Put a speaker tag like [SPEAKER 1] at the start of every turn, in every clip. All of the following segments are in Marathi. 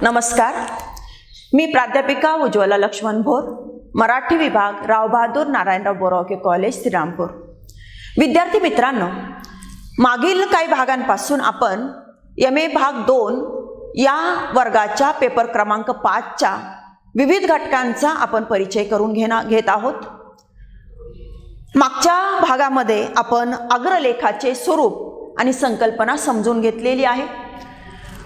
[SPEAKER 1] नमस्कार, मी प्राध्यापिका उज्ज्वला लक्ष्मण भोर, मराठी विभाग राव बहादूर नारायणराव बोरावके कॉलेज श्रीरामपूर. विद्यार्थी मित्रांनो, मागील काही भागांपासून आपण MA भाग 2 या वर्गाच्या पेपर क्रमांक 5च्या विविध घटकांचा आपण परिचय करून घेत आहोत. मागच्या भागामध्ये आपण अग्रलेखाचे स्वरूप आणि संकल्पना समजून घेतलेली आहे.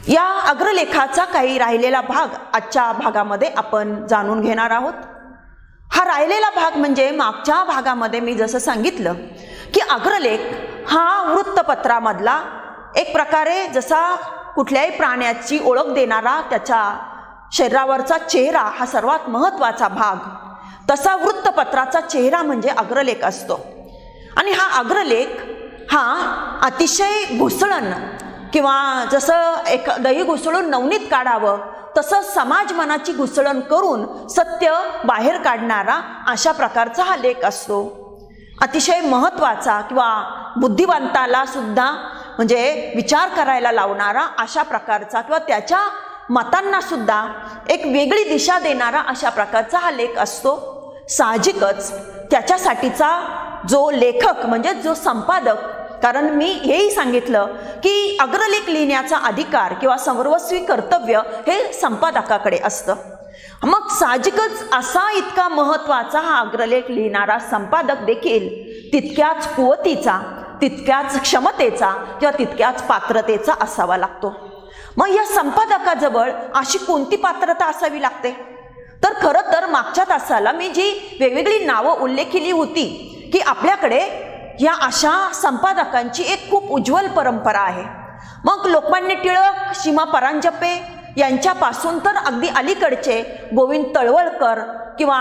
[SPEAKER 1] या अग्रलेखाचा काही राहिलेला भाग आजच्या भागामध्ये आपण जाणून घेणार आहोत. हा राहिलेला भाग म्हणजे मागच्या भागामध्ये मी जसं सांगितलं की अग्रलेख हा वृत्तपत्रामधला एक प्रकारे जसा कुठल्याही प्राण्याची ओळख देणारा त्याच्या शरीरावरचा चेहरा हा सर्वात महत्त्वाचा भाग, तसा वृत्तपत्राचा चेहरा म्हणजे अग्रलेख असतो. आणि हा अग्रलेख हा अतिशय घुसळण किंवा जसं एक दही घुसळून नवनीत काढावं तसं समाज मनाची घुसळण करून सत्य बाहेर काढणारा अशा प्रकारचा हा लेख असतो. अतिशय महत्त्वाचा किंवा बुद्धिवंताला सुद्धा म्हणजे विचार करायला लावणारा अशा प्रकारचा किंवा त्याच्या मतांना सुद्धा एक वेगळी दिशा देणारा अशा प्रकारचा हा लेख असतो. साहजिकच त्याच्यासाठीचा जो लेखक म्हणजे जो संपादक, कारण मी हेही सांगितलं की अग्रलेख लिहिण्याचा अधिकार किंवा सर्वस्वी कर्तव्य हे संपादकाकडे असतं. मग साहजिकच असा इतका महत्त्वाचा हा अग्रलेख लिहिणारा संपादक देखील तितक्याच कुवतीचा, तितक्याच क्षमतेचा किंवा तितक्याच पात्रतेचा असावा लागतो. मग या संपादकाजवळ अशी कोणती पात्रता असावी लागते? तर खरं तर मागच्या तासाला मी जी वेगवेगळी नावं उल्लेखिली होती की आपल्याकडे या अशा संपादकांची एक खूप उज्ज्वल परंपरा आहे. मग लोकमान्य टिळक, सीमा परांजपे यांच्यापासून तर अगदी अलीकडचे गोविंद तळवळकर किंवा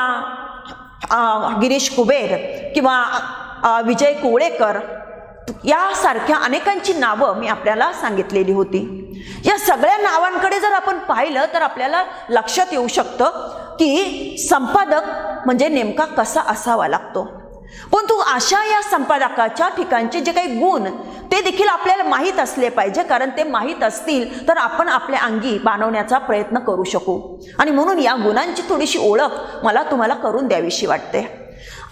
[SPEAKER 1] गिरीश कुबेर किंवा विजय कुवळेकर यासारख्या अनेकांची नावं मी आपल्याला सांगितलेली होती. या सगळ्या नावांकडे जर आपण पाहिलं तर आपल्याला लक्षात येऊ शकतं की संपादक म्हणजे नेमका कसा असावा लागतो. परंतु अशा या संपादकाच्या ठिकाणचे जे काही गुण ते देखील आपल्याला माहीत असले पाहिजे, कारण ते माहीत असतील तर आपण आपल्या अंगी बाणवण्याचा प्रयत्न करू शकू. आणि म्हणून या गुणांची थोडीशी ओळख मला तुम्हाला करून द्यावीशी वाटते.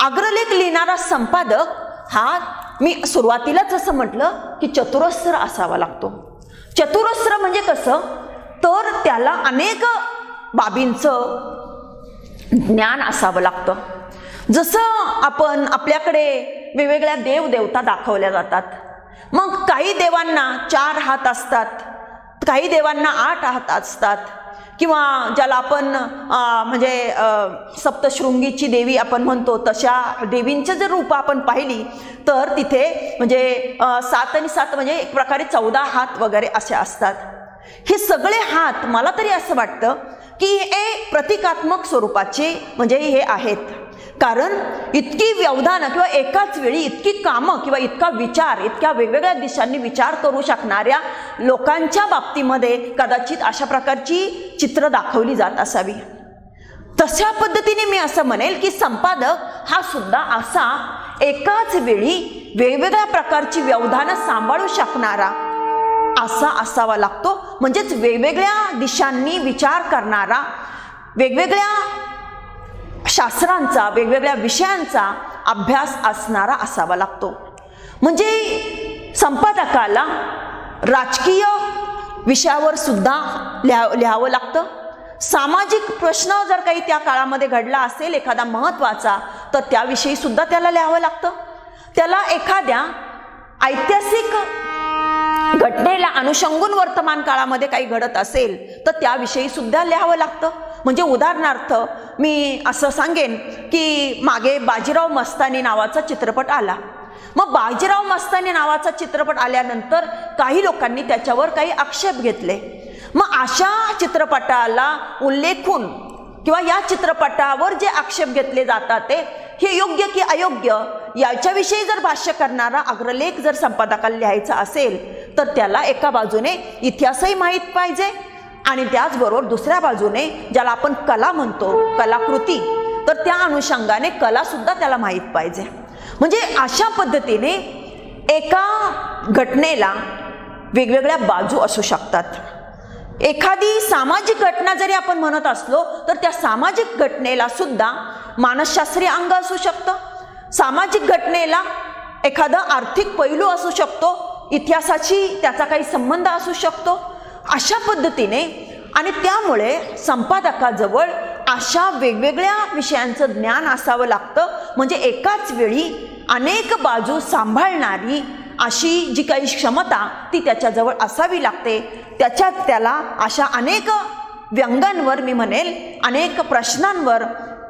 [SPEAKER 1] अग्रलेख लिहिणारा संपादक हा मी सुरुवातीलाच असं म्हटलं की चतुरस्र असावा लागतो. चतुरस्र म्हणजे कसं, तर त्याला अनेक बाबींचं ज्ञान असावं लागतं. जसं आपण आपल्याकडे वेगवेगळ्या देवदेवता दाखवल्या जातात. मग काही देवांना 4 हात असतात, काही देवांना 8 हात असतात, किंवा ज्याला आपण म्हणजे सप्तशृंगीची देवी आपण म्हणतो तशा देवींचे जर रूप आपण पाहिली तर तिथे म्हणजे 7 आणि 7 म्हणजे एक प्रकारे 14 हात वगैरे असे असतात. हे सगळे हात मला तरी असं वाटतं की हे प्रतिकात्मक स्वरूपाचे म्हणजे हे आहेत, कारण इतकी व्यवधानं किंवा एकाच वेळी इतकी कामं किंवा इतका विचार इतक्या वेगवेगळ्या दिशांनी विचार करू शकणाऱ्या लोकांच्या बाबतीमध्ये कदाचित अशा प्रकारची चित्र दाखवली जात असावी. तशा पद्धतीने मी असं म्हणेल की संपादक हा सुद्धा असा एकाच वेळी वेगवेगळ्या प्रकारची व्यवधानं सांभाळू शकणारा असा असावा लागतो. म्हणजेच वेगवेगळ्या दिशांनी विचार करणारा, वेगवेगळ्या शास्त्रांचा, वेगवेगळ्या विषयांचा अभ्यास असणारा असावा लागतो. म्हणजे संपादकाला राजकीय विषयावर सुद्धा लिहावं लागतं. सामाजिक प्रश्न जर काही त्या काळामध्ये घडला असेल एखादा महत्त्वाचा, तर त्याविषयी सुद्धा त्याला लिहावं लागतं. त्याला एखाद्या ऐतिहासिक घटनेला अनुषंगून वर्तमान काळामध्ये काही घडत असेल तर त्याविषयी सुद्धा लिहावं लागतं. म्हणजे उदाहरणार्थ मी असं सांगेन की मागे बाजीराव मस्तानी नावाचा चित्रपट आला. मग बाजीराव मस्तानी नावाचा चित्रपट आल्यानंतर काही लोकांनी त्याच्यावर काही आक्षेप घेतले. मग अशा चित्रपटाला उल्लेखून किंवा या चित्रपटावर जे आक्षेप घेतले जातात ते हे योग्य की अयोग्य याच्याविषयी जर भाष्य करणारा अग्रलेख जर संपादकाला लिहायचा असेल तर त्याला एका बाजूने इतिहासही माहीत पाहिजे आणि त्याचबरोबर दुसऱ्या बाजूने ज्याला आपण कला म्हणतो, कलाकृती, तर त्या अनुषंगाने कला सुद्धा त्याला माहीत पाहिजे. म्हणजे अशा पद्धतीने एका घटनेला वेगवेगळ्या बाजू असू शकतात. एखादी सामाजिक घटना जरी आपण म्हणत असलो तर त्या सामाजिक घटनेला सुद्धा मानसशास्त्रीय अंग असू शकतं, सामाजिक घटनेला एखादा आर्थिक पैलू असू शकतो, इतिहासाशी त्याचा काही संबंध असू शकतो. अशा पद्धतीने आणि त्यामुळे संपादकाजवळ अशा वेगवेगळ्या विषयांचं ज्ञान असावं लागतं. म्हणजे एकाच वेळी अनेक बाजू सांभाळणारी अशी जी काही क्षमता ती त्याच्याजवळ असावी लागते. त्याला अशा अनेक व्यंगांवर मी म्हणेल, अनेक प्रश्नांवर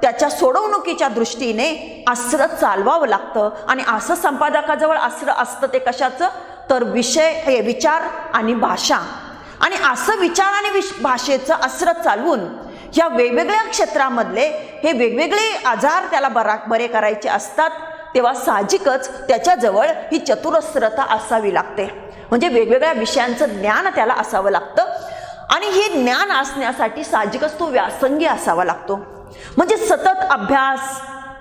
[SPEAKER 1] त्याच्या सोडवणुकीच्या दृष्टीने अस्त्र चालवावं लागतं. आणि असं संपादकाजवळ अस्त्र असतं ते कशाचं, तर विषय, विचार आणि भाषा. आणि असं विचार आणि भाषेचं अस्त्र चालवून ह्या वेगवेगळ्या क्षेत्रामधले हे वेगवेगळे आजार त्याला बरे करायचे असतात. तेव्हा साहजिकच त्याच्याजवळ ही चतुरस्त्रता असावी लागते. म्हणजे वेगवेगळ्या विषयांचं ज्ञान त्याला असावं लागतं. आणि हे ज्ञान असण्यासाठी साहजिकच तो व्यासंगी असावा लागतो. म्हणजे सतत अभ्यास,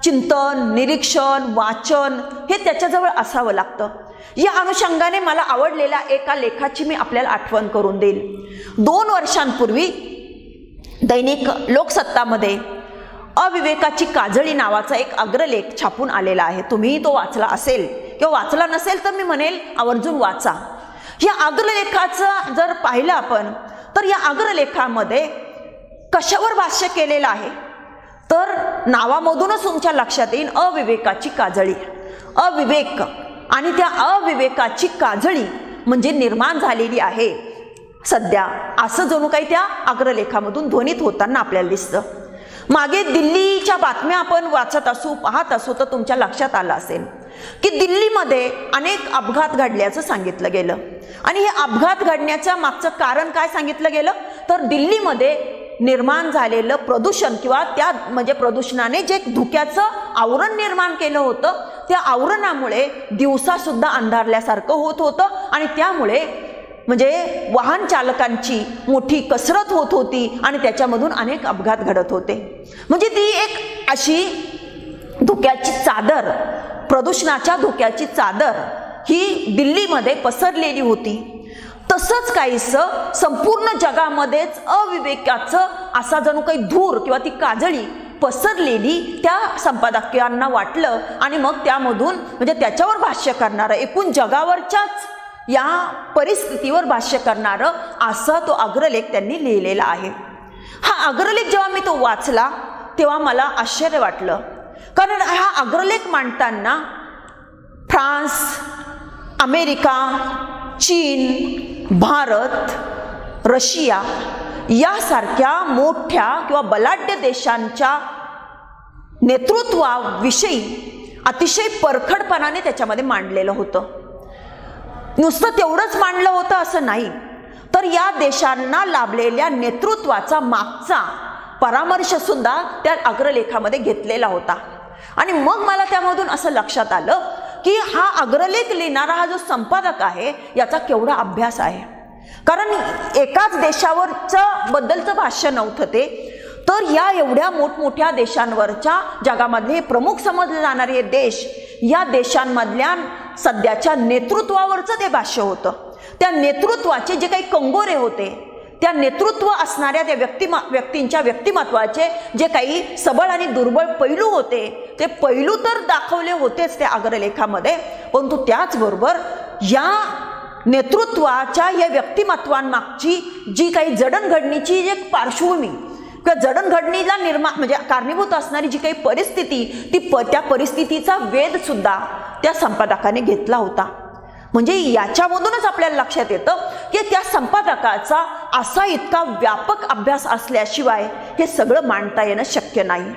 [SPEAKER 1] चिंतन, निरीक्षण, वाचन हे त्याच्याजवळ असावं लागतं. या अनुषंगाने मला आवडलेल्या एका लेखाची मी आपल्याला आठवण करून देईल. 2 वर्षांपूर्वी दैनिक लोकसत्तामध्ये अविवेकाची काजळी नावाचा एक अग्रलेख छापून आलेला आहे. तुम्ही तो वाचला असेल किंवा वाचला नसेल तर मी म्हणेल आवर्जून वाचा. या अग्रलेखाचं जर पाहिलं आपण तर या अग्रलेखामध्ये कशावर भाष्य केलेलं आहे, तर नावामधूनच तुमच्या लक्षात येईल अविवेकाची काजळी. अविवेक आणि त्या अविवेकाची काजळी म्हणजे निर्माण झालेली आहे सध्या, असं जणू काही त्या अग्रलेखामधून ध्वनित होताना आपल्याला दिसतं. मागे दिल्लीच्या बातम्या आपण वाचत असू, पाहत असू तर तुमच्या लक्षात आलं असेल की दिल्लीमध्ये अनेक अपघात घडल्याचं सांगितलं गेलं. आणि हे अपघात घडण्याच्या मागचं कारण काय सांगितलं गेलं, तर दिल्लीमध्ये निर्माण झालेलं प्रदूषण किंवा त्या म्हणजे प्रदूषणाने जे धुक्याचं आवरण निर्माण केलं होतं, त्या आवरणामुळे दिवसा सुद्धा अंधारल्यासारखं होत होतं. आणि त्यामुळे म्हणजे वाहन चालकांची मोठी कसरत होत होती आणि त्याच्यामधून अनेक अपघात घडत होते. म्हणजे ती एक अशी धुक्याची चादर, प्रदूषणाच्या धुक्याची चादर ही दिल्लीमध्ये पसरलेली होती. तसंच काहीसं संपूर्ण जगामध्येच अविवेकाचं असा जणू काही धूर किंवा ती काजळी पसरलेली त्या संपादकांना वाटलं. आणि मग त्यामधून म्हणजे त्याच्यावर भाष्य करणारं, एकूण जगावरच्याच या परिस्थितीवर भाष्य करणारं असा तो अग्रलेख त्यांनी लिहिलेला आहे. हा अग्रलेख जेव्हा मी तो वाचला तेव्हा मला आश्चर्य वाटलं, कारण हा अग्रलेख मांडताना फ्रान्स, अमेरिका, चीन, भारत, रशिया यासारख्या मोठ्या किंवा बलाढ्य देशांच्या नेतृत्वाविषयी अतिशय परखडपणाने त्याच्यामध्ये मांडलेलं होतं. नुसतं तेवढंच मांडलं होतं असं नाही, तर या देशांना लाभलेल्या नेतृत्वाचा मागचा परामर्श सुद्धा त्या अग्रलेखामध्ये घेतलेला होता. आणि मग मला त्यामधून असं लक्षात आलं की हा अग्रलेख लिहिणारा हा जो संपादक आहे याचा केवढा अभ्यास आहे. कारण एकाच देशावरचं बद्दलचं भाष्य नव्हतं ते, तर या एवढ्या मोठमोठ्या देशांवरच्या जगामधले प्रमुख समजले जाणारे हे देश, या देशांमधल्या सध्याच्या नेतृत्वावरचं ते भाष्य होतं. त्या नेतृत्वाचे जे काही कंगोरे होते, त्या नेतृत्व असणाऱ्या त्या व्यक्तींच्या व्यक्तिमत्वाचे जे काही सबळ आणि दुर्बळ पैलू होते ते पैलू तर दाखवले होतेच त्या अग्रलेखामध्ये, परंतु त्याचबरोबर या नेतृत्वाच्या या व्यक्तिमत्वांमागची जी काही जडणघडणीची जी पार्श्वभूमी किंवा जडणघडणीला म्हणजे कारणीभूत असणारी जी काही परिस्थिती त्या परिस्थितीचा वेध सुद्धा त्या संपादकाने घेतला होता. म्हणजे याच्यामधूनच आपल्याला लक्षात येतं की त्या संपादकाचा असा इतका व्यापक अभ्यास असल्याशिवाय हे सगळं मांडता येणं शक्य नाही.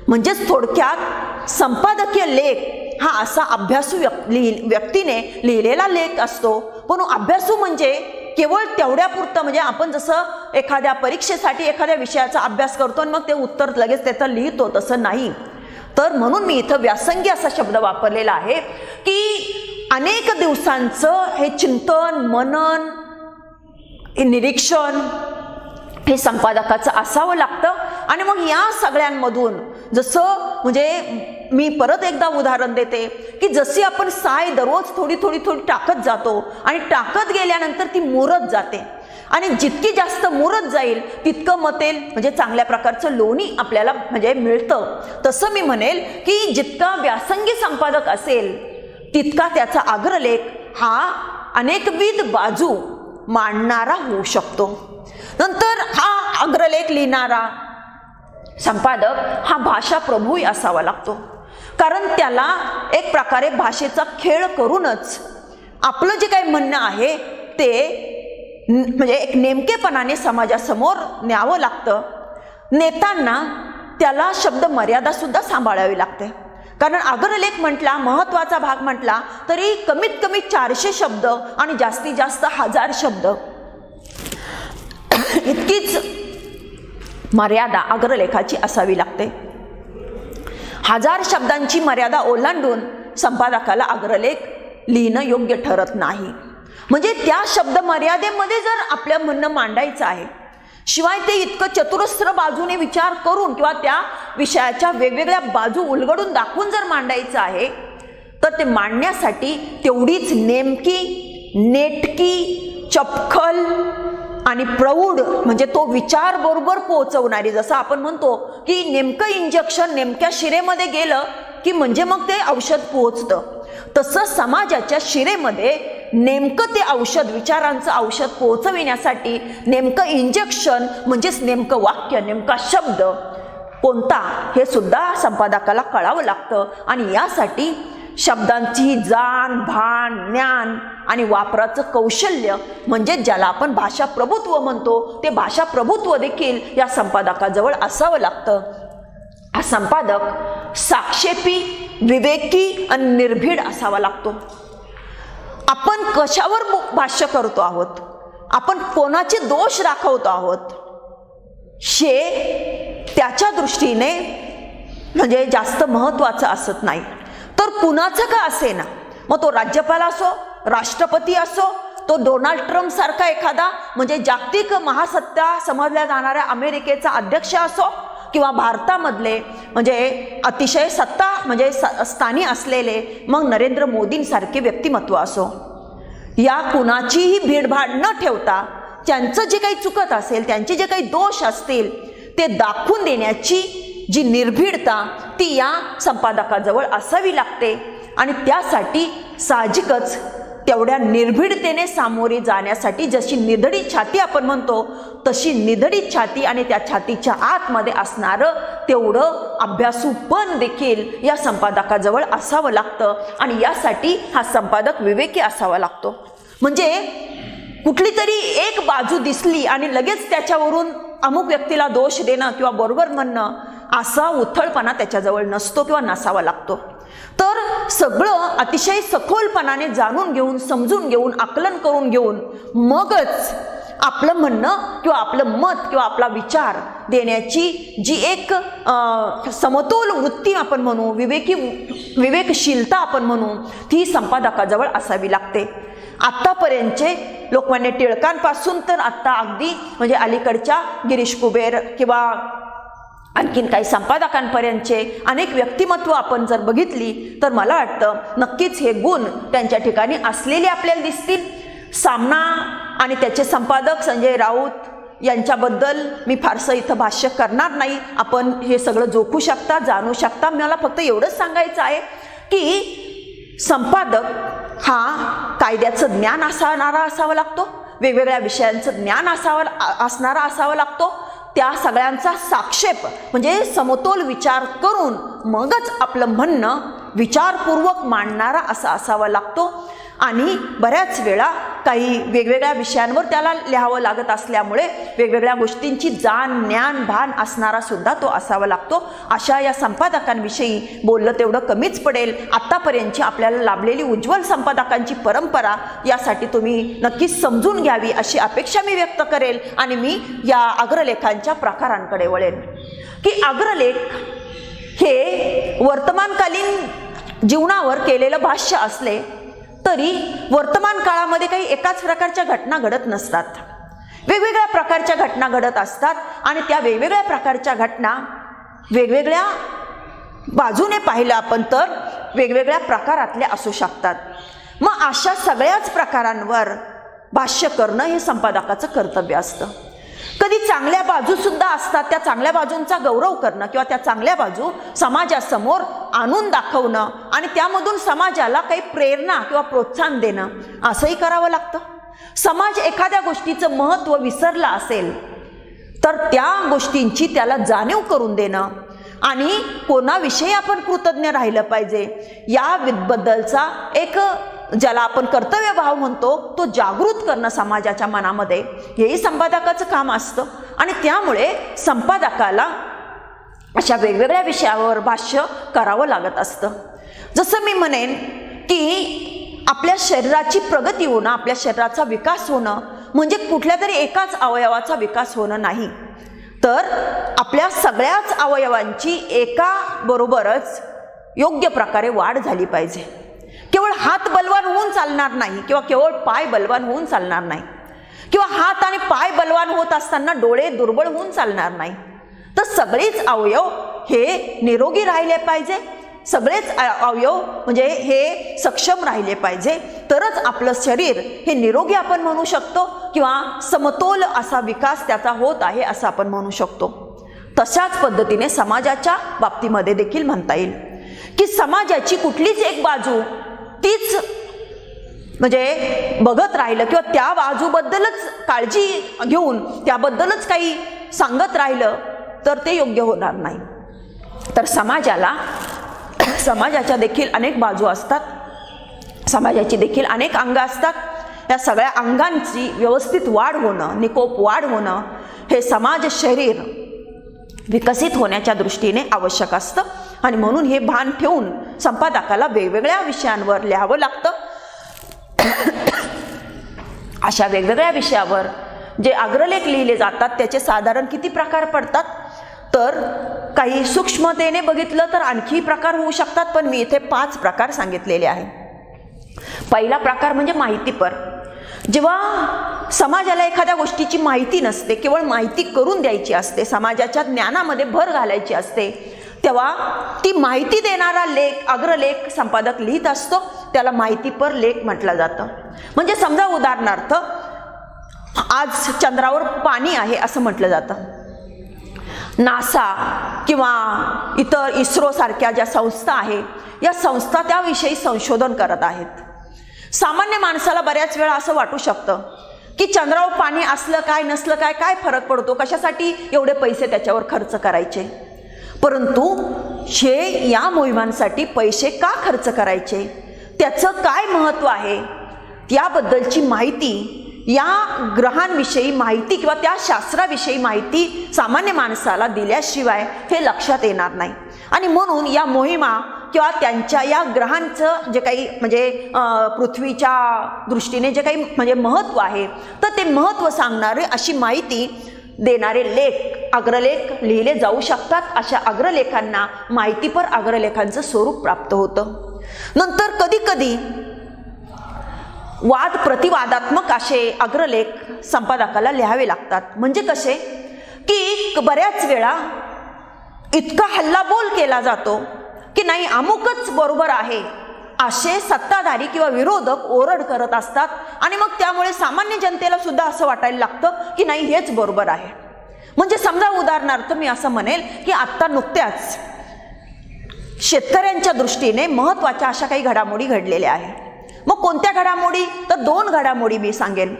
[SPEAKER 1] म्हणजेच थोडक्यात संपादकीय लेख हा असा अभ्यासू व्यक्तीने लिहिलेला लेख असतो. पण अभ्यासू म्हणजे केवळ तेवढ्यापुरतं, म्हणजे आपण जसं एखाद्या परीक्षेसाठी एखाद्या विषयाचा अभ्यास करतो आणि मग ते उत्तर लगेच त्याचं लिहितो, तसं नाही. तर म्हणून मी इथं व्यासंगी असा शब्द वापरलेला आहे की अनेक दिवसांचं हे चिंतन, मनन, निरीक्षण हे संपादकाचं असावं लागतं. आणि मग या सगळ्यांमधून जसं म्हणजे मी परत एकदा उदाहरण देते की जशी आपण साय दररोज थोडी थोडी थोडी टाकत जातो आणि टाकत गेल्यानंतर ती मुरत जाते आणि जितकी जास्त मुरत जाईल तितकं मतेल म्हणजे चांगल्या प्रकारचं लोणी आपल्याला म्हणजे मिळतं. तसं मी म्हणेल की जितका व्यासंगी संपादक असेल तितका त्याचा अग्रलेख हा अनेकविध बाजू मांडणारा होऊ शकतो. नंतर हा अग्रलेख लिहिणारा संपादक हा भाषा प्रभूही असावा लागतो, कारण त्याला एक प्रकारे भाषेचा खेळ करूनच आपलं जे काही म्हणणं आहे ते म्हणजे एक नेमकेपणाने समाजासमोर न्यावं लागतं. नेताना त्याला शब्द मर्यादा सुद्धा सांभाळावी लागते, कारण अग्रलेख म्हटला, महत्वाचा भाग म्हटला तरी कमीत कमी 400 शब्द आणि जास्तीत जास्त 1000 शब्द इतकीच मर्यादा अग्रलेखाची असावी लागते. 1000 शब्दांची मर्यादा ओलांडून संपादकाला अग्रलेख लिहिणं योग्य ठरत नाही. म्हणजे त्या शब्द मर्यादेमध्ये जर आपलं म्हणणं मांडायचं आहे, शिवाय ते इतकं चतुरस्र बाजूने विचार करून किंवा त्या विषयाच्या वेगवेगळ्या बाजू उलगडून दाखवून जर मांडायचं आहे, तर ते मांडण्यासाठी तेवढीच नेमकी, नेटकी, चपखल आणि प्रौढ म्हणजे तो विचार बरोबर पोहोचवणारी, जसं आपण म्हणतो की नेमकं इंजेक्शन नेमक्या शिरेमध्ये गेलं की म्हणजे मग ते औषध पोहोचतं, तसं समाजाच्या शिरेमध्ये नेमकं ते औषध, विचारांचं औषध पोहोचविण्यासाठी नेमकं इंजेक्शन म्हणजेच नेमकं वाक्य, नेमका शब्द कोणता हे सुद्धा संपादकाला कळावं लागतं. आणि यासाठी शब्दांची जाण, भान, ज्ञान आणि वापराचं कौशल्य म्हणजे ज्याला आपण भाषा प्रभुत्व म्हणतो, ते भाषा प्रभुत्व देखील या संपादकाजवळ असावं लागतं. हा संपादक साक्षेपी, विवेकी आणि निर्भीड असावा लागतो. आपण कशावर भाष्य करतो आहोत, आपण कोणाचे दोष दाखवतो आहोत हे त्याच्या दृष्टीने म्हणजे जास्त महत्वाचं असत नाही. तर कुणाचं का असेना, मग तो राज्यपाल असो, राष्ट्रपती असो, तो डोनाल्ड ट्रम्प सारखा एखादा म्हणजे जागतिक महासत्ता समजल्या जाणाऱ्या अमेरिकेचा अध्यक्ष असो, किंवा भारतामधले म्हणजे अतिशय सत्ता म्हणजे स्थानी असलेले मग नरेंद्र मोदींसारखे व्यक्तिमत्व असो, या कुणाचीही भीडभाड न ठेवता त्यांचं जे काही चुकत असेल, त्यांचे जे काही दोष असतील ते दाखवून देण्याची जी निर्भीडता ती या संपादकाजवळ असावी लागते. आणि त्यासाठी साहजिकच तेवढ्या निर्भीडतेने सामोरे जाण्यासाठी जशी निधडीत छाती आपण म्हणतो तशी निधडीत छाती आणि त्या छातीच्या आतमध्ये असणारं तेवढं अभ्यासूपण देखील या संपादकाजवळ असावं लागतं. आणि यासाठी हा संपादक विवेकी असावा लागतो. म्हणजे कुठली तरी एक बाजू दिसली आणि लगेच त्याच्यावरून अमुक व्यक्तीला दोष देणं किंवा बरोबर म्हणणं असा उथळपणा त्याच्याजवळ नसतो किंवा नसावा लागतो. तर सगळं अतिशय सखोलपणाने जाणून घेऊन, समजून घेऊन, आकलन करून घेऊन मगच आपलं म्हणणं किंवा आपलं मत किंवा आपला विचार देण्याची जी एक समतोल वृत्ती आपण म्हणू, विवेकशीलता आपण म्हणू, ती संपादकाजवळ असावी लागते. आत्तापर्यंतचे लोकमान्य टिळकांपासून तर आत्ता अगदी म्हणजे अलीकडच्या गिरीश कुबेर किंवा आणखीन काही संपादकांपर्यंतचे अनेक व्यक्तिमत्व आपण जर बघितली तर मला वाटतं नक्कीच हे गुण त्यांच्या ठिकाणी असलेले आपल्याला दिसतील. सामना आणि त्याचे संपादक संजय राऊत यांच्याबद्दल मी फारसं इथं भाष्य करणार नाही. आपण हे सगळं जोखू शकता, जाणू शकता. मला फक्त एवढंच सांगायचं आहे की संपादक हा कायद्याचं ज्ञान असणारा असावा लागतो, वेगवेगळ्या विषयांचं ज्ञान असणारा असावा लागतो. त्या सगळ्यांचा साक्षेप म्हणजे समतोल विचार करून मगच आपलं म्हणणं विचारपूर्वक मांडणारा असा असावा लागतो. आणि बऱ्याच वेळा काही वेगवेगळ्या विषयांवर त्याला लिहावं लागत असल्यामुळे वेगवेगळ्या गोष्टींची जाण, ज्ञान, भान असणारा सुद्धा तो असावा लागतो. अशा या संपादकांविषयी बोललं तेवढं कमीच पडेल. आत्तापर्यंतची आपल्याला लाभलेली उज्ज्वल संपादकांची परंपरा यासाठी तुम्ही नक्कीच समजून घ्यावी अशी अपेक्षा मी व्यक्त करेल. आणि मी या अग्रलेखांच्या प्रकारांकडे वळेन की अग्रलेख हे वर्तमानकालीन जीवनावर केलेलं भाष्य असले तरी वर्तमान काळामध्ये काही एकाच प्रकारच्या घटना घडत नसतात. वेगवेगळ्या प्रकारच्या घटना घडत असतात आणि त्या वेगवेगळ्या प्रकारच्या घटना वेगवेगळ्या बाजूने पाहिलं आपण तर वेगवेगळ्या प्रकारातल्या असू शकतात. मग अशा सगळ्याच प्रकारांवर भाष्य करणं हे संपादकाचं कर्तव्य असतं. कधी चांगल्या बाजू सुद्धा असतात, त्या चांगल्या बाजूंचा गौरव करणं किंवा त्या चांगल्या बाजू समाजासमोर आणून दाखवणं आणि त्यामधून समाजाला काही प्रेरणा किंवा प्रोत्साहन देणं असंही करावं लागतं. समाज एखाद्या गोष्टीचं महत्त्व विसरला असेल तर त्या गोष्टींची त्याला जाणीव करून देणं आणि कोणाविषयी आपण कृतज्ञ राहिलं पाहिजे याबद्दलचा एक ज्याला आपण कर्तव्यभाव म्हणतो तो जागृत करणं समाजाच्या मनामध्ये, हेही संपादकाचं काम असतं. आणि त्यामुळे संपादकाला अशा वेगवेगळ्या विषयावर भाष्य करावं लागत असतं. जसं मी म्हणेन की आपल्या शरीराची प्रगती होणं, आपल्या शरीराचा विकास होणं म्हणजे कुठल्या तरी एकाच अवयवाचा विकास होणं नाही, तर आपल्या सगळ्याच अवयवांची एका बरोबरच योग्य प्रकारे वाढ झाली पाहिजे. केवळ हात बलवान होऊन चालणार नाही किंवा केवळ पाय बलवान होऊन चालणार नाही किंवा हात आणि पाय बलवान होत असताना डोळे दुर्बळ होऊन चालणार नाही, तर सगळेच अवयव हे निरोगी राहिले पाहिजे, सगळेच अवयव म्हणजे हे सक्षम राहिले पाहिजे, तरच आपलं शरीर हे निरोगी आपण म्हणू शकतो किंवा समतोल असा विकास त्याचा होत आहे असं आपण म्हणू शकतो. तशाच पद्धतीने समाजाच्या बाबतीमध्ये देखील म्हणता येईल की समाजाची कुठलीच एक बाजू तीच म्हणजे बघत राहिलं किंवा त्या बाजूबद्दलच काळजी घेऊन त्याबद्दलच काही सांगत राहिलं तर ते योग्य होणार नाही. तर समाजाच्या देखील अनेक बाजू असतात, समाजाची देखील अनेक अंग असतात. या सगळ्या अंगांची व्यवस्थित वाढ होणं, निकोप वाढ होणं हे समाज शरीर विकसित होण्याच्या दृष्टीने आवश्यक असतं. आणि म्हणून हे भान ठेवून संपादकाला वेगवेगळ्या विषयांवर लिहावं लागतं. अशा वेगवेगळ्या विषयावर जे अग्रलेख लिहिले जातात त्याचे साधारण किती प्रकार पडतात, तर काही सूक्ष्मतेने बघितलं तर आणखी प्रकार होऊ शकतात, पण मी इथे 5 प्रकार सांगितलेले आहे. पहिला प्रकार म्हणजे माहितीपर. जेव्हा समाजाला एखाद्या गोष्टीची माहिती नसते, केवळ माहिती करून द्यायची असते, समाजाच्या ज्ञानामध्ये भर घालायची असते, तेव्हा ती माहिती देणारा लेख अग्रलेख संपादक लिहित असतो, त्याला माहितीपर लेख म्हटलं जातं. म्हणजे समजा उदाहरणार्थ आज चंद्रावर पाणी आहे असं म्हटलं जातं. नासा किंवा इतर इस्रो सारख्या ज्या संस्था आहे या संस्था त्याविषयी संशोधन करत आहेत. सामान्य माणसाला बऱ्याच वेळा असं वाटू शकतं की चंद्रावर पाणी असलं काय नसलं काय, काय फरक पडतो, कशासाठी एवढे पैसे त्याच्यावर खर्च करायचे. परंतु हे या मोहिमांसाठी पैसे का खर्च करायचे, त्याचं काय महत्त्व आहे याबद्दलची माहिती, या ग्रहांविषयी माहिती किंवा त्या शास्त्राविषयी माहिती सामान्य माणसाला दिल्याशिवाय हे लक्षात येणार नाही. आणि म्हणून या मोहिमा किंवा त्यांच्या या ग्रहांचं जे काही म्हणजे पृथ्वीच्या दृष्टीने जे काही म्हणजे महत्त्व आहे तर ते महत्त्व सांगणारे अशी माहिती देणारे लेख अग्रलेख लिहिले जाऊ शकतात. अशा अग्रलेखांना माहितीपर अग्रलेखांचं स्वरूप प्राप्त होतं. नंतर कधी कधी वाद प्रतिवादात्मक असे अग्रलेख संपादकाला लिहावे लागतात. म्हणजे कसे की बऱ्याच वेळा इतका हल्लाबोल केला जातो की नाही अमुकच बरोबर आहे असे सत्ताधारी किंवा विरोधक ओरड करत असतात आणि मग त्यामुळे सामान्य जनतेला सुद्धा असं वाटायला लागतं की नाही हेच बरोबर आहे. म्हणजे समजा उदाहरणार्थ मी असं म्हणेल की आत्ता नुकत्याच शेतकऱ्यांच्या दृष्टीने महत्त्वाच्या अशा काही घडामोडी घडलेल्या आहेत. मग कोणत्या घडामोडी, तर 2 घडामोडी मी सांगेन.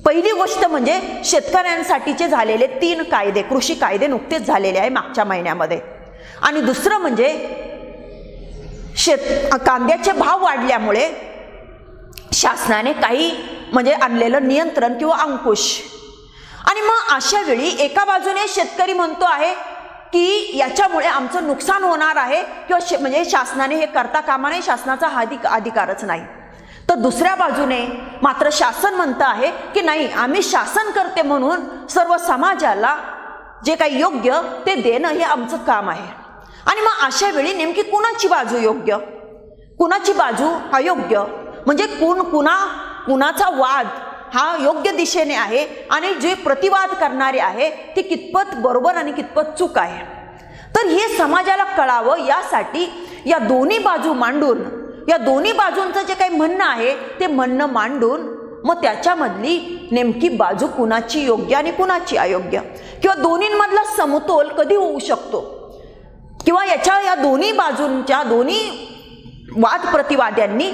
[SPEAKER 1] पहिली गोष्ट म्हणजे शेतकऱ्यांसाठीचे झालेले 3 कायदे, कृषी कायदे नुकतेच झालेले आहे मागच्या महिन्यामध्ये. आणि दुसरं म्हणजे कांद्याचे भाव वाढल्यामुळे शासनाने काही म्हणजे आणलेलं नियंत्रण किंवा अंकुश. आणि मग अशा वेळी एका बाजूने शेतकरी म्हणतो आहे की याच्यामुळे आमचं नुकसान होणार आहे किंवा म्हणजे शासनाने हे करता कामा नये, शासनाचा हा अधिकारच नाही. तर दुसऱ्या बाजूने मात्र शासन म्हणतं आहे की नाही आम्ही शासन करते म्हणून सर्व समाजाला जे काही योग्य ते देणं हे आमचं काम आहे. आणि मग अशा वेळी नेमकी कुणाची बाजू योग्य, कुणाची बाजू अयोग्य, म्हणजे कुणाचा वाद हा योग्य दिशेने आहे आणि जे प्रतिवाद करणारे आहे ते कितपत बरोबर आणि कितपत चूक आहे. तर हे समाजाला कळावं यासाठी या दोन्ही बाजू मांडून, या दोन्ही बाजूंचं जे काही म्हणणं आहे ते म्हणणं मांडून मग त्याच्यामधली नेमकी बाजू कुणाची योग्य आणि कुणाची अयोग्य, किंवा दोन्हींमधला समतोल कधी होऊ शकतो, किंवा या दोन्ही बाजूंच्या दोन्ही वाद प्रतिवाद्यांनी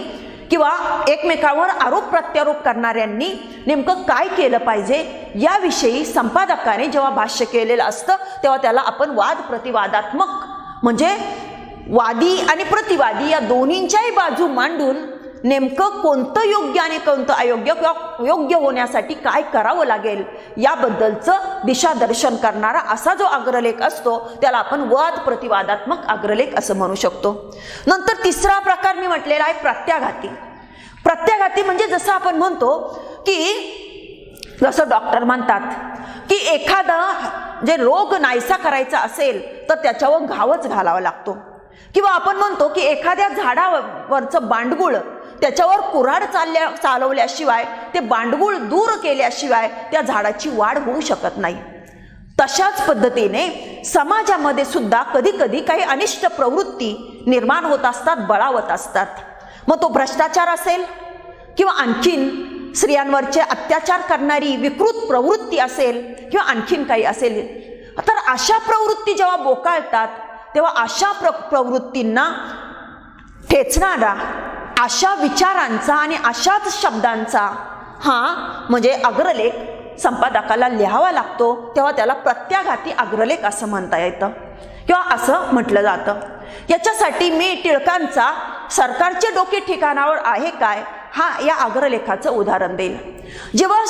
[SPEAKER 1] किंवा एकमेकांवर आरोप प्रत्यारोप करणाऱ्यांनी नेमकं काय केलं पाहिजे याविषयी संपादकाने जेव्हा भाष्य केलेलं असतं तेव्हा त्याला आपण वाद प्रतिवादात्मक, म्हणजे वादी आणि प्रतिवादी या दोन्हींच्याही बाजू मांडून नेमकं कोणतं योग्य आणि कोणतं अयोग्य किंवा योग्य होण्यासाठी काय करावं लागेल याबद्दलचं दिशादर्शन करणारा असा जो अग्रलेख असतो त्याला आपण वाद प्रतिवादात्मक अग्रलेख असं म्हणू शकतो. नंतर तिसरा प्रकार मी म्हटलेला आहे प्रत्याघाती. प्रत्याघाती म्हणजे जसं आपण म्हणतो की जसं डॉक्टर म्हणतात की एखादा जे रोग नाहीसा करायचा असेल तर त्याच्यावर घावच घालावा लागतो, किंवा आपण म्हणतो की एखाद्या झाडावरचं बांडगुळ त्याच्यावर कुऱ्हाड चालवल्याशिवाय ते बांडगुळ दूर केल्याशिवाय त्या झाडाची वाढ होऊ शकत नाही. तशाच पद्धतीने समाजामध्ये सुद्धा कधी कधी काही अनिष्ट प्रवृत्ती निर्माण होत असतात, बळावत असतात. मग तो भ्रष्टाचार असेल किंवा आणखीन स्त्रियांवरचे अत्याचार करणारी विकृत प्रवृत्ती असेल किंवा आणखीन काही असेल, तर अशा प्रवृत्ती जेव्हा बोकाळतात तेव्हा अशा प्रवृत्तींना ठेचणारा अशा विचारांचा आणि अशाच शब्दांचा हा म्हणजे अग्रलेख संपादकाला लिहावा लागतो, तेव्हा त्याला प्रत्याघाती अग्रलेख असं म्हणता येतं किंवा असं म्हटलं जातं. याच्यासाठी मी टिळकांचा सरकारचे डोके ठिकाणावर आहे काय हा या अग्रलेखाचं उदाहरण देईल. जेव्हा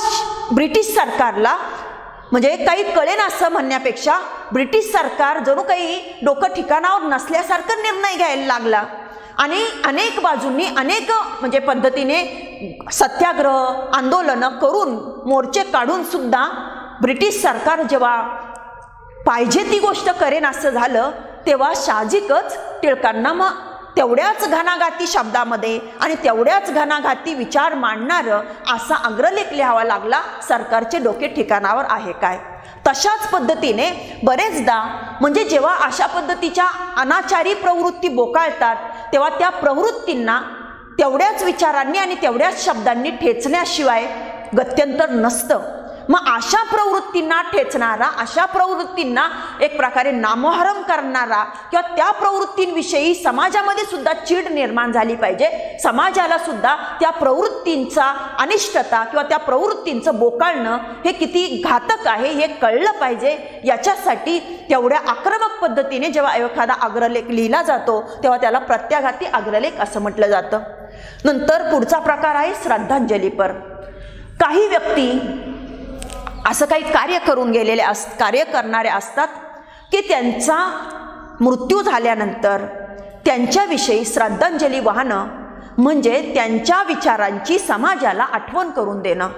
[SPEAKER 1] ब्रिटिश सरकारला म्हणजे काही कळेन असं म्हणण्यापेक्षा ब्रिटिश सरकार जणू काही डोकं ठिकाणावर नसल्यासारखं निर्णय घ्यायला लागला आणि अनेक बाजूंनी अनेक म्हणजे पद्धतीने सत्याग्रह आंदोलनं करून मोर्चे काढून सुद्धा ब्रिटिश सरकार जेव्हा पाहिजे ती गोष्ट करेन असं झालं तेव्हा साहजिकच टिळकांना मग तेवढ्याच घणाघाती शब्दामध्ये आणि तेवढ्याच घणाघाती विचार मांडणारं असा अग्रलेख लिहावा लागला, सरकारचे डोके ठिकाणावर आहे काय. तशाच पद्धतीने बरेचदा म्हणजे जेव्हा अशा पद्धतीच्या अनाचारी प्रवृत्ती बोकाळतात तेव्हा त्या प्रवृत्तींना तेवढ्याच विचारांनी आणि तेवढ्याच शब्दांनी ठेचण्याशिवाय गत्यंतर नसतं. मग अशा प्रवृत्तींना ठेचणारा, अशा प्रवृत्तींना एक प्रकारे नामोहरम करणारा किंवा त्या प्रवृत्तींविषयी समाजामध्ये सुद्धा चीड निर्माण झाली पाहिजे, समाजाला सुद्धा त्या प्रवृत्तींचा अनिष्टता किंवा त्या प्रवृत्तींचं बोकाळणं हे किती घातक आहे हे कळलं पाहिजे. याच्यासाठी तेवढ्या आक्रमक पद्धतीने जेव्हा एखादा अग्रलेख लिहिला जातो तेव्हा त्याला प्रत्याघाती अग्रलेख असं म्हटलं जातं. नंतर पुढचा प्रकार आहे श्रद्धांजलीपर. काही व्यक्ती असं काही कार्य करून गेलेले कार्य करणारे असतात की त्यांचा मृत्यू झाल्यानंतर त्यांच्याविषयी श्रद्धांजली वाहणं म्हणजे त्यांच्या विचारांची समाजाला आठवण करून देणं,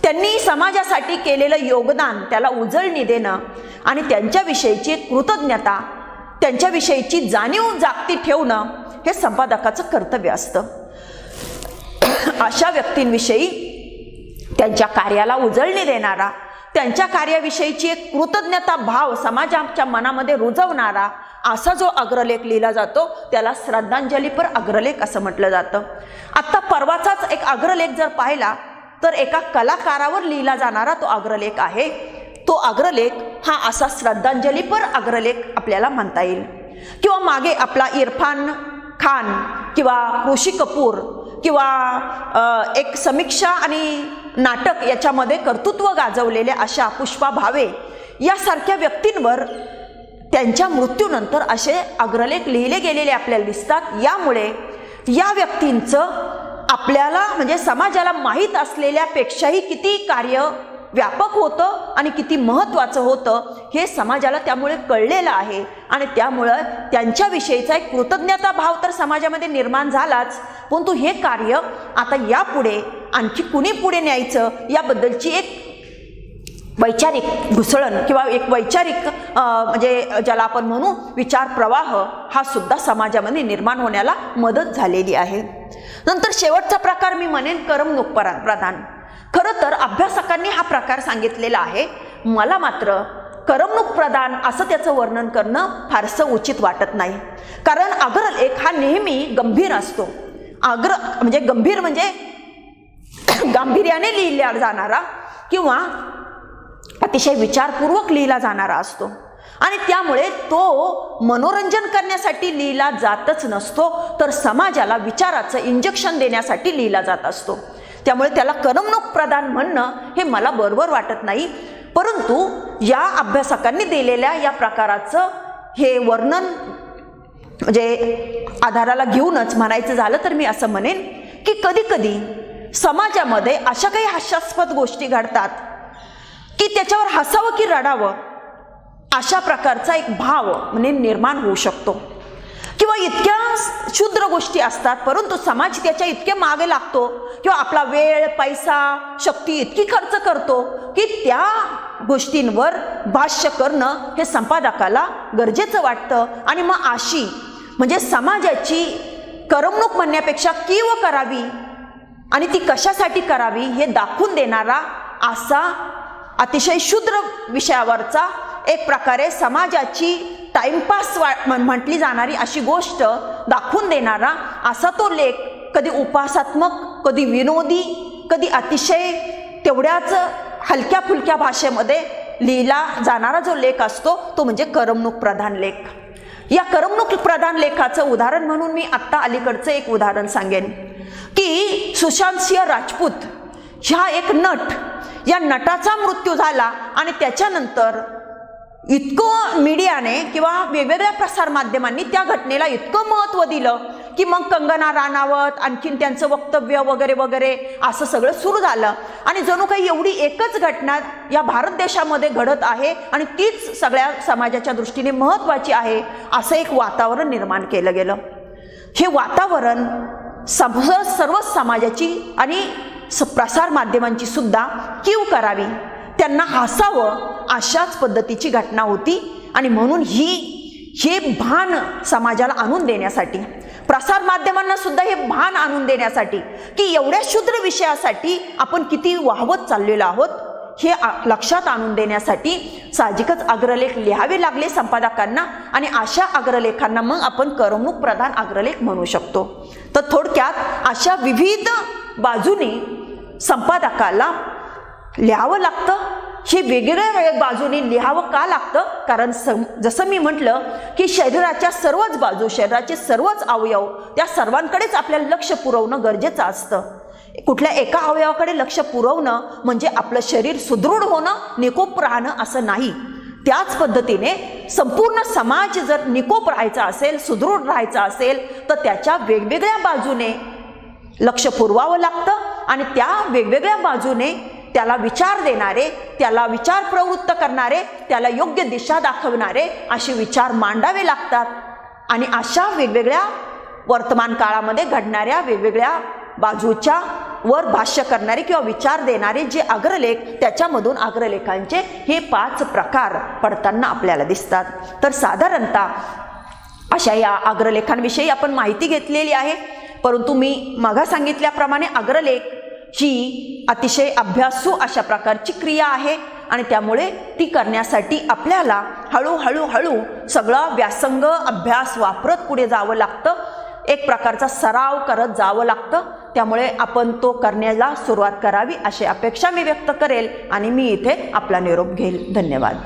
[SPEAKER 1] त्यांनी समाजासाठी केलेलं योगदान त्याला उजळणी देणं आणि त्यांच्याविषयीची कृतज्ञता, त्यांच्याविषयीची जाणीव जागती ठेवणं हे संपादकाचं कर्तव्य असतं. अशा व्यक्तींविषयी त्यांच्या कार्याला उजळणी देणारा, त्यांच्या कार्याविषयीची एक कृतज्ञता भाव समाजाच्या मनामध्ये रुजवणारा असा जो अग्रलेख लिहिला जातो त्याला श्रद्धांजलीपर अग्रलेख असं म्हटलं जातं. आत्ता परवाचाच एक अग्रलेख जर पाहिला तर एका कलाकारावर लिहिला जाणारा तो अग्रलेख आहे. तो अग्रलेख हा असा श्रद्धांजलीपर अग्रलेख आपल्याला म्हणता येईल. किंवा मागे आपला इरफान खान किंवा ऋषी कपूर किंवा एक समीक्षा आणि नाटक याच्यामध्ये कर्तृत्व गाजवलेल्या अशा पुष्पा भावे यासारख्या व्यक्तींवर त्यांच्या मृत्यूनंतर असे अग्रलेख लिहिले गेलेले आपल्याला दिसतात. यामुळे या व्यक्तींचं आपल्याला म्हणजे समाजाला माहीत असलेल्यापेक्षाही किती कार्य व्यापक होतं आणि किती महत्त्वाचं होतं हे समाजाला त्यामुळे कळलेलं आहे आणि त्यामुळं त्यांच्याविषयीचा एक कृतज्ञता भाव तर समाजामध्ये निर्माण झालाच, परंतु हे कार्य आता यापुढे आणखी कुणी पुढे न्यायचं याबद्दलची एक वैचारिक घुसळण किंवा एक वैचारिक म्हणजे ज्याला आपण म्हणू विचार प्रवाह हा सुद्धा समाजामध्ये निर्माण होण्याला मदत झालेली आहे. नंतर शेवटचा प्रकार मी म्हणेन करमणूक प्रधान. खरं तर अभ्यासकांनी हा प्रकार सांगितलेला आहे, मला मात्र करमणूक प्रधान असं त्याचं वर्णन करणं फारसं उचित वाटत नाही. कारण अग्रलेख हा नेहमी गंभीर असतो. म्हणजे गंभीर म्हणजे गांभीर्याने लिहिला जाणारा किंवा अतिशय विचारपूर्वक लिहिला जाणारा असतो आणि त्यामुळे तो मनोरंजन करण्यासाठी लिहिला जातच नसतो, तर समाजाला विचाराचं इंजेक्शन देण्यासाठी लिहिला जात असतो. त्यामुळे त्याला करमणूक प्रधान म्हणणं हे मला बरोबर वाटत नाही. परंतु या अभ्यासकांनी दिलेल्या या प्रकाराचं हे वर्णन म्हणजे आधाराला घेऊनच म्हणायचं झालं तर मी असं म्हणेन की कधी कधी समाजामध्ये अशा काही हास्यास्पद गोष्टी घडतात की त्याच्यावर हसावं की रडावं अशा प्रकारचा एक भाव म्हणजे निर्माण होऊ शकतो. किंवा इतक्या क्षुद्र गोष्टी असतात परंतु समाज त्याच्या इतके मागे लागतो किंवा आपला वेळ, पैसा, शक्ती इतकी खर्च करतो की त्या गोष्टींवर भाष्य करणं हे संपादकाला गरजेचं वाटतं. आणि मग अशी म्हणजे समाजाची करमणूक म्हणण्यापेक्षा कीव करावी आणि ती कशासाठी करावी हे दाखवून देणारा असा अतिशय क्षुद्र विषयावरचा एक प्रकारे समाजाची टाइमपास म्हटली जाणारी अशी गोष्ट दाखवून देणारा असा तो लेख कधी उपासात्मक, कधी विनोदी, कधी अतिशय तेवढ्याच हलक्या फुलक्या भाषेमध्ये लिहिला जाणारा जो लेख असतो तो म्हणजे करमणूक प्रधान लेख. या करमणूक प्रधान लेखाचं उदाहरण म्हणून मी आत्ता अलीकडचं एक उदाहरण सांगेन की सुशांत सिंह राजपूत ह्या एक नट, या नटाचा मृत्यू झाला आणि त्याच्यानंतर इतकं मीडियाने किंवा वेगवेगळ्या प्रसार माध्यमांनी त्या घटनेला इतकं महत्त्व दिलं की मग कंगना राणावत आणखीन त्यांचं वक्तव्य वगैरे वगैरे असं सगळं सुरू झालं आणि जणू काही एवढी एकच घटना या भारत देशामध्ये घडत आहे आणि तीच सगळ्या समाजाच्या दृष्टीने महत्त्वाची असं एक वातावरण निर्माण केलं गेलं. हे वातावरण सर्वच समाजाची आणि प्रसार माध्यमांची सुद्धा कीव करावी, त्यांना हसावं अशाच पद्धतीची घटना होती. आणि म्हणून हे भान समाजाला आणून देण्यासाठी, प्रसार माध्यमांना सुद्धा हे भान आणून देण्यासाठी की एवढ्या क्षुद्र विषयासाठी आपण किती वाहवत चाललेलो आहोत हे लक्षात आणून देण्यासाठी साहजिकच अग्रलेख लिहावे लागले संपादकांना आणि अशा अग्रलेखांना मग आपण करमणूक प्रधान अग्रलेख म्हणू शकतो. तर थोडक्यात अशा विविध बाजूने संपादकाला लिहावं लागतं. हे वेगवेगळ्या बाजूने लिहावं का लागतं? कारण जसं मी म्हटलं की शरीराच्या सर्वच बाजू, शरीराचे सर्वच अवयव त्या सर्वांकडेच आपल्याला लक्ष पुरवणं गरजेचं असतं. कुठल्या एका अवयवाकडे लक्ष पुरवणं म्हणजे आपलं शरीर सुदृढ होणं, निकोप राहणं असं नाही. त्याच पद्धतीने संपूर्ण समाज जर निकोप राहायचा असेल, सुदृढ राहायचा असेल तर त्याच्या वेगवेगळ्या बाजूने लक्ष पुरवावं लागतं आणि त्या वेगवेगळ्या बाजूने त्याला विचार देणारे, त्याला विचार प्रवृत्त करणारे, त्याला योग्य दिशा दाखवणारे असे विचार मांडावे लागतात. आणि अशा वेगवेगळ्या वर्तमान काळामध्ये घडणाऱ्या वेगवेगळ्या बाजूच्या वर भाष्य करणारे किंवा विचार देणारे जे अग्रलेख, त्याच्यामधून अग्रलेखांचे हे 5 प्रकार पडताना आपल्याला दिसतात. तर साधारणतः अशा या अग्रलेखांविषयी आपण माहिती घेतलेली आहे. परंतु मी मागा सांगितल्याप्रमाणे अग्रलेख ही अतिशय अभ्यासू अशा प्रकारची क्रिया आहे आणि त्यामुळे ती करण्यासाठी आपल्याला हळूहळू सगळा व्यासंग अभ्यास वापरत पुढे जावं लागतं. एक प्रकारचा सराव करत जावं लागतं. त्यामुळे आपण तो करण्याला सुरुवात करावी अशी अपेक्षा मी व्यक्त करेल आणि मी इथे आपला निरोप घेईल. धन्यवाद.